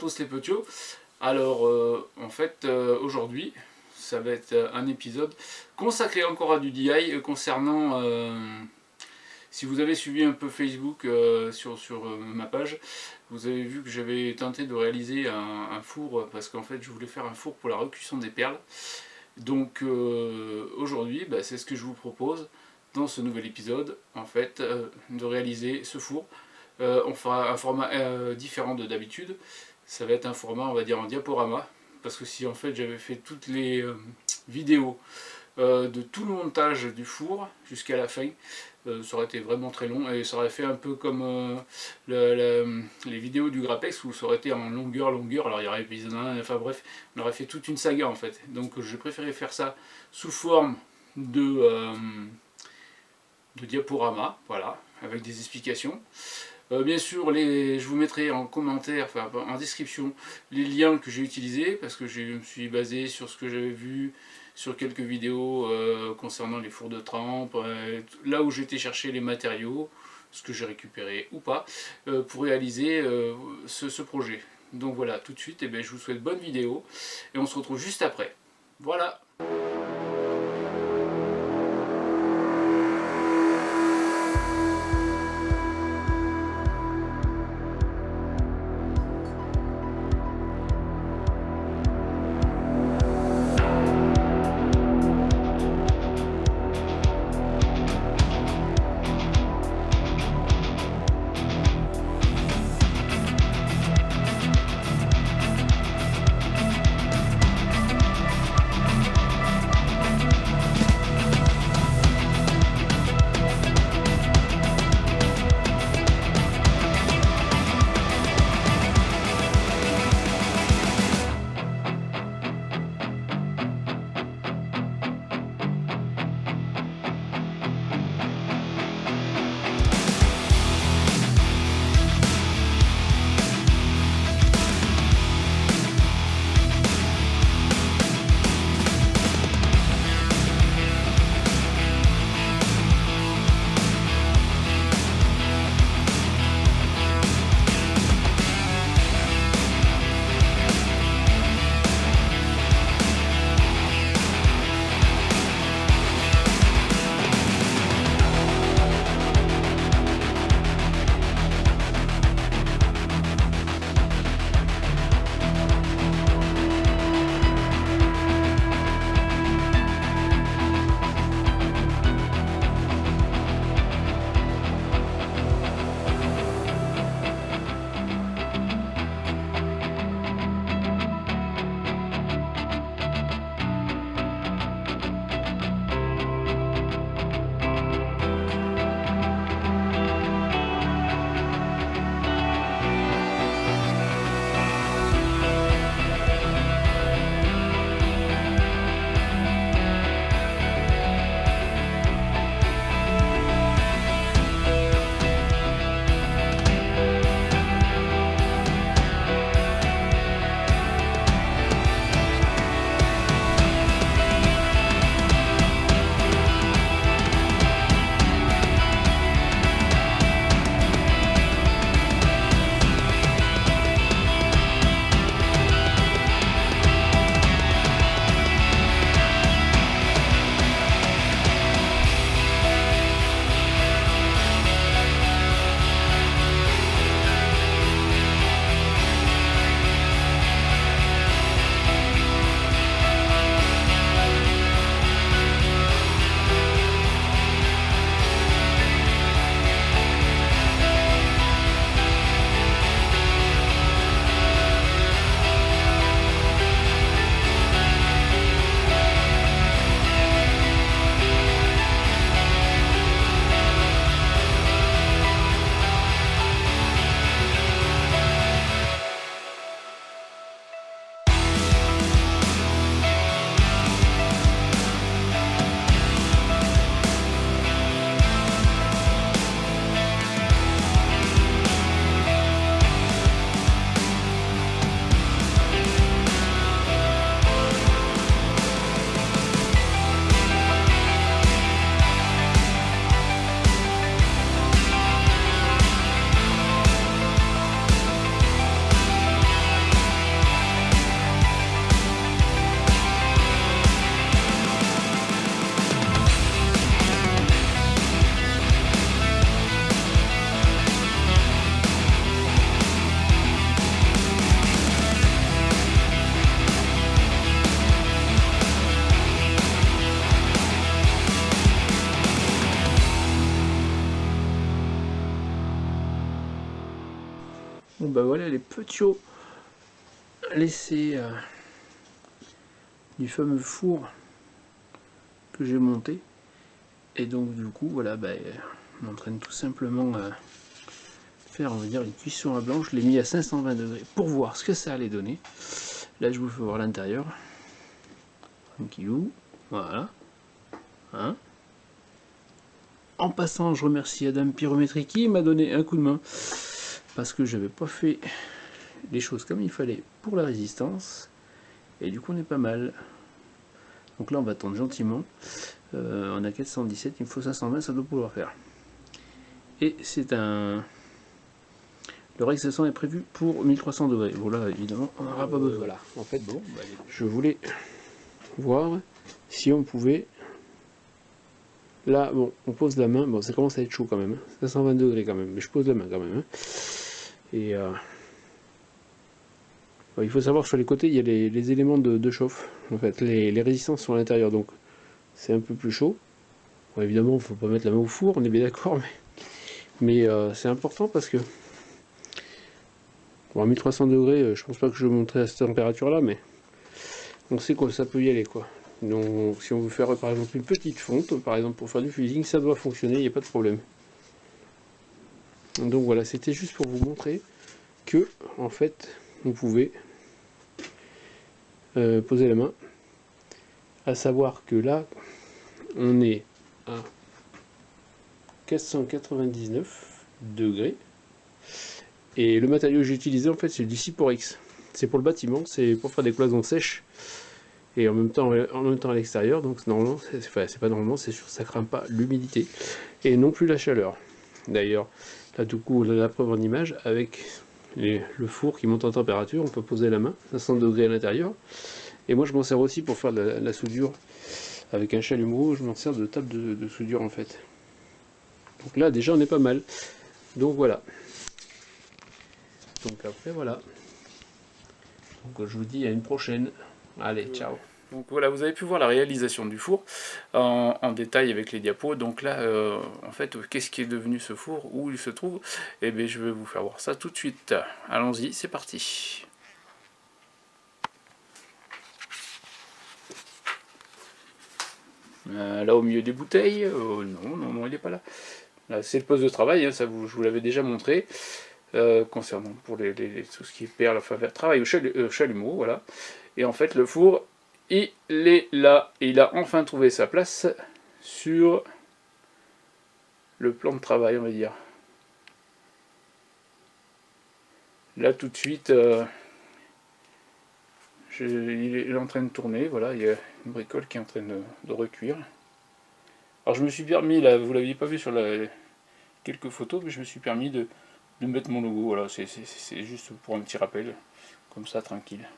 tous les petits. Alors aujourd'hui ça va être un épisode consacré encore à du DIY concernant si vous avez suivi un peu Facebook sur ma page, vous avez vu que j'avais tenté de réaliser un four parce qu'en fait je voulais faire un four pour la recuisson des perles. Donc aujourd'hui c'est ce que je vous propose dans ce nouvel épisode en fait de réaliser ce four. On fera un format différent de d'habitude. Ça va être un format, on va dire, en diaporama, parce que si en fait j'avais fait toutes les vidéos de tout le montage du four jusqu'à la fin, ça aurait été vraiment très long et ça aurait fait un peu comme les vidéos du Grappex où ça aurait été en longueur, alors il y aurait épisode 1, enfin bref, on aurait fait toute une saga en fait. Donc j'ai préféré faire ça sous forme de diaporama, voilà, avec des explications. Bien sûr, je vous mettrai en commentaire, enfin en description, les liens que j'ai utilisés, parce que je me suis basé sur ce que j'avais vu sur quelques vidéos concernant les fours de trempe, là où j'étais chercher les matériaux, ce que j'ai récupéré ou pas, pour réaliser ce projet. Donc voilà, tout de suite, je vous souhaite bonne vidéo, et on se retrouve juste après. Voilà. Bon bah voilà les petits laissés du fameux four que j'ai monté. Et donc du coup voilà, bah, on est en train de tout simplement faire, on va dire, une cuisson à blanc. Je l'ai mis à 520 degrés pour voir ce que ça allait donner. Là je vous fais voir l'intérieur. Tranquillou, voilà. Hein. En passant, je remercie Adam Pyrométrie qui m'a donné un coup de main parce que j'avais pas fait les choses comme il fallait pour la résistance. Et du coup on est pas mal. Donc là on va tendre gentiment. On a 417, il me faut 520, ça doit pouvoir faire. Et c'est un... Le Rex 700 est prévu pour 1300 degrés. Bon là évidemment on n'aura pas besoin. Voilà, en fait bon, bah, je voulais voir si on pouvait... Là, bon, on pose la main, bon ça commence à être chaud quand même, 520 degrés quand même, mais je pose la main quand même. Et bon, il faut savoir que sur les côtés il y a les éléments de chauffe, en fait, les résistances sont à l'intérieur, donc c'est un peu plus chaud. Bon, évidemment, il ne faut pas mettre la main au four, on est bien d'accord, mais c'est important parce que bon, à 1300 degrés, je pense pas que je monterai à cette température là, mais on sait que ça peut y aller quoi. Donc si on veut faire par exemple une petite fonte, par exemple pour faire du fusing, ça doit fonctionner, il n'y a pas de problème. Donc voilà, c'était juste pour vous montrer que en fait on pouvait poser la main, à savoir que là on est à 499 degrés et le matériau que j'ai utilisé en fait c'est du Cyporex. C'est pour le bâtiment, c'est pour faire des cloisons sèches et en même temps à l'extérieur, donc normalement, c'est pas normalement, c'est sûr, ça craint pas l'humidité et non plus la chaleur. D'ailleurs, là du coup, on a la preuve en image avec le four qui monte en température, on peut poser la main, 500 degrés à l'intérieur. Et moi je m'en sers aussi pour faire la soudure avec un chalumeau, je m'en sers de table de soudure en fait. Donc là déjà on est pas mal. Donc voilà. Donc après voilà. Donc je vous dis à une prochaine. Allez, ciao. Donc voilà, vous avez pu voir la réalisation du four en détail avec les diapos. Donc là, en fait, qu'est-ce qui est devenu ce four, où il se trouve? Eh bien, je vais vous faire voir ça tout de suite. Allons-y, c'est parti. Là au milieu des bouteilles, non, il n'est pas là. Là c'est le poste de travail, hein, ça je vous l'avais déjà montré, concernant pour tout ce qui est perles, enfin travail au chalumeau, voilà. Et en fait le four, il est là, et il a enfin trouvé sa place sur le plan de travail, on va dire. Là tout de suite, il est en train de tourner, voilà, il y a une bricole qui est en train de recuire. Alors je me suis permis, là, vous l'aviez pas vu sur quelques photos, mais je me suis permis de mettre mon logo, voilà, c'est juste pour un petit rappel, comme ça, tranquille.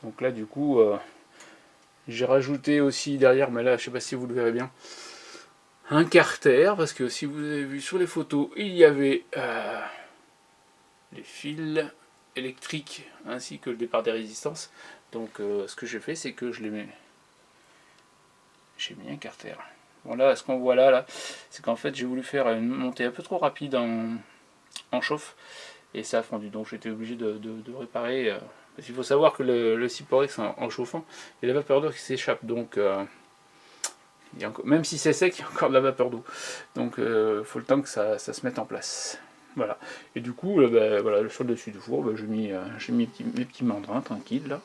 Donc là, du coup, j'ai rajouté aussi derrière, mais là, je sais pas si vous le verrez bien, un carter, parce que si vous avez vu sur les photos, il y avait les fils électriques, ainsi que le départ des résistances. Donc ce que j'ai fait, c'est que j'ai mis un carter. Voilà, ce qu'on voit là, c'est qu'en fait, j'ai voulu faire une montée un peu trop rapide en chauffe, et ça a fondu, donc j'étais obligé de réparer, parce qu'il faut savoir que le Cyporex en chauffant, il y a la vapeur d'eau qui s'échappe, donc même si c'est sec, il y a encore de la vapeur d'eau, donc il faut le temps que ça se mette en place. Voilà, et du coup, voilà, sur le dessus du four, j'ai mis mes petits mandrins tranquilles là,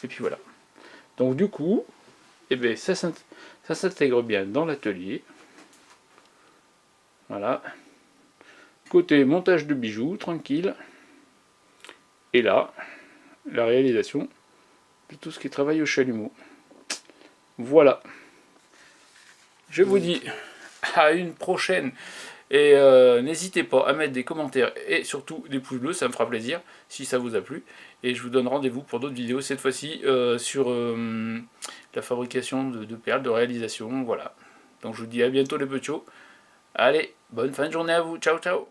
et puis voilà. Donc du coup, ça s'intègre bien dans l'atelier. Voilà. Côté montage de bijoux, tranquille. Et là, la réalisation de tout ce qui est travail au chalumeau. Voilà. Je vous dis à une prochaine. Et n'hésitez pas à mettre des commentaires et surtout des pouces bleus, ça me fera plaisir si ça vous a plu. Et je vous donne rendez-vous pour d'autres vidéos, cette fois-ci sur la fabrication de perles, de réalisation. Voilà. Donc je vous dis à bientôt les petits. Allez, bonne fin de journée à vous. Ciao, ciao.